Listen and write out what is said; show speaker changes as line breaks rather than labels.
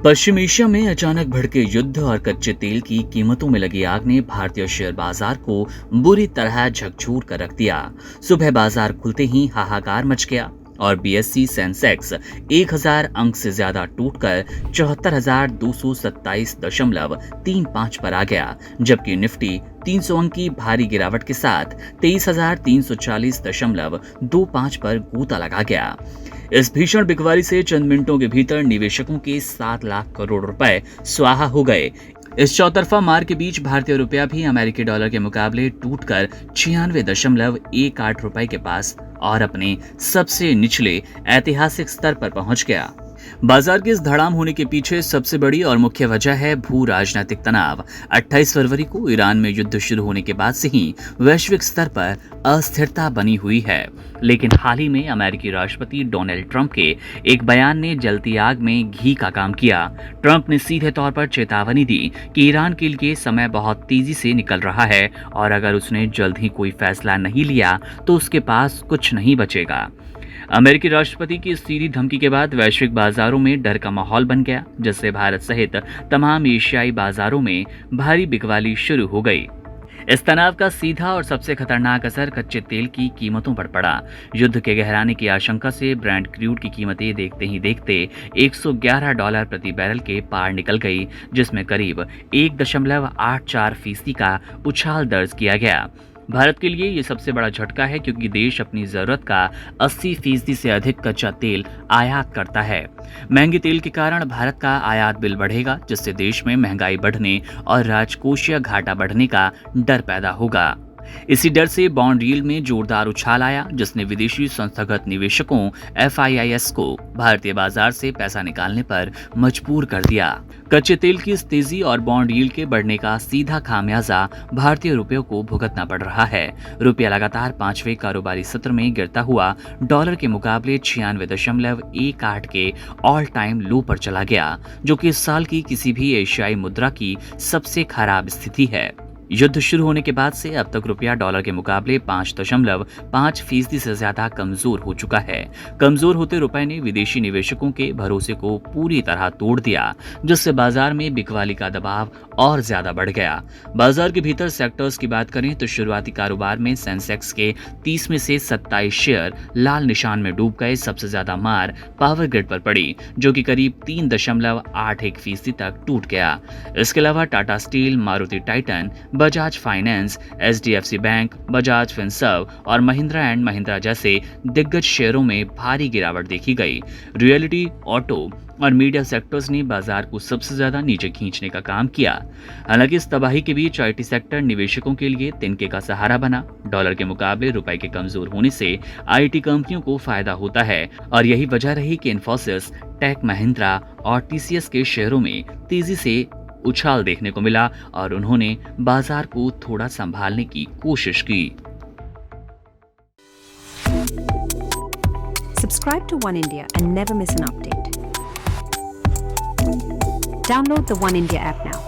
पश्चिम Asia में अचानक भड़के युद्ध और कच्चे तेल की कीमतों में लगी आग ने भारतीय शेयर बाजार को बुरी तरह झकझोर कर रख दिया। सुबह बाजार खुलते ही हाहाकार मच गया और बीएसई सेंसेक्स 1000 अंक से ज्यादा टूटकर 74,227.35 पर आ गया, जबकि निफ्टी 300 अंक की भारी गिरावट के साथ 23,340.25 पर गोता लगा गया। इस भीषण बिकवारी से चंद मिनटों के भीतर निवेशकों के 7 लाख करोड़ रुपए स्वाहा हो गए। इस चौतरफा मार के बीच भारतीय रुपया भी अमेरिकी डॉलर के मुकाबले टूटकर 96.18 रुपए के पास और अपने सबसे निचले ऐतिहासिक स्तर पर पहुंच गया। बाजार के इस धड़ाम होने के पीछे सबसे बड़ी और मुख्य वजह है भू राजनीतिक तनाव। 28 फरवरी को ईरान में युद्ध शुरू होने के बाद से ही वैश्विक स्तर पर अस्थिरता बनी हुई है, लेकिन हाल ही में अमेरिकी राष्ट्रपति डोनाल्ड ट्रंप के एक बयान ने जलती आग में घी का काम किया। ट्रंप ने सीधे तौर पर चेतावनी दी कि ईरान के लिए समय बहुत तेजी से निकल रहा है और अगर उसने जल्द ही कोई फैसला नहीं लिया तो उसके पास कुछ नहीं बचेगा। अमेरिकी राष्ट्रपति की सीधी धमकी के बाद वैश्विक बाजारों में डर का माहौल बन गया, जिससे भारत सहित तमाम एशियाई बाजारों में भारी बिकवाली शुरू हो गई। इस तनाव का सीधा और सबसे खतरनाक असर कच्चे तेल की कीमतों पर पड़ा। युद्ध के गहराने की आशंका से ब्रेंट क्रूड की कीमतें देखते ही देखते $111 प्रति बैरल के पार निकल गई, जिसमें करीब 1.84% का उछाल दर्ज किया गया। भारत के लिए ये सबसे बड़ा झटका है, क्योंकि देश अपनी जरूरत का 80% से अधिक कच्चा तेल आयात करता है। महंगे तेल के कारण भारत का आयात बिल बढ़ेगा, जिससे देश में महंगाई बढ़ने और राजकोषीय घाटा बढ़ने का डर पैदा होगा। इसी डर से बॉन्ड यील्ड में जोरदार उछाल आया, जिसने विदेशी संस्थागत निवेशकों FIIs को भारतीय बाजार से पैसा निकालने पर मजबूर कर दिया। कच्चे तेल की इस तेजी और बॉन्ड यील्ड के बढ़ने का सीधा खामियाजा भारतीय रुपये को भुगतना पड़ रहा है। रुपया लगातार 5वें कारोबारी सत्र में गिरता हुआ डॉलर के मुकाबले 96.18 के ऑल टाइम लो पर चला गया, जो कि इस साल की किसी भी एशियाई मुद्रा की सबसे खराब स्थिति है। युद्ध शुरू होने के बाद से अब तक रुपया डॉलर के मुकाबले 5.5% से ज्यादा कमजोर हो चुका है। कमजोर होते रुपए ने विदेशी निवेशकों के भरोसे को पूरी तरह तोड़ दिया, जिससे बाजार में बिकवाली का दबाव और ज्यादा बढ़ गया। बाजार के भीतर सेक्टर्स की बात करें तो शुरुआती कारोबार में सेंसेक्स के 30 में से 27 शेयर लाल निशान में डूब गए। सबसे ज्यादा मार पावर ग्रिड पर पड़ी, जो कि करीब 3.81% तक टूट गया। इसके अलावा Tata steel, Maruti Titan, Bajaj finance, HDFC bank, Bajaj Finserv और महिंद्रा एंड महिंद्रा जैसे दिग्गज शेयरों में भारी गिरावट देखी गई। रियलिटी, ऑटो और मीडिया सेक्टर्स ने बाजार को सबसे ज्यादा नीचे खींचने का काम किया। हालांकि इस तबाही के बीच IT सेक्टर निवेशकों के लिए तिनके का सहारा बना। डॉलर के मुकाबले रुपए के कमजोर होने से IT कंपनियों को फायदा होता है और यही वजह रही कि इन्फोसिस, टेक महिंद्रा और TCS के शेयरों में तेजी से उछाल देखने को मिला और उन्होंने बाजार को थोड़ा संभालने की कोशिश की।
Subscribe to One India and never miss an update. Download the One India app now.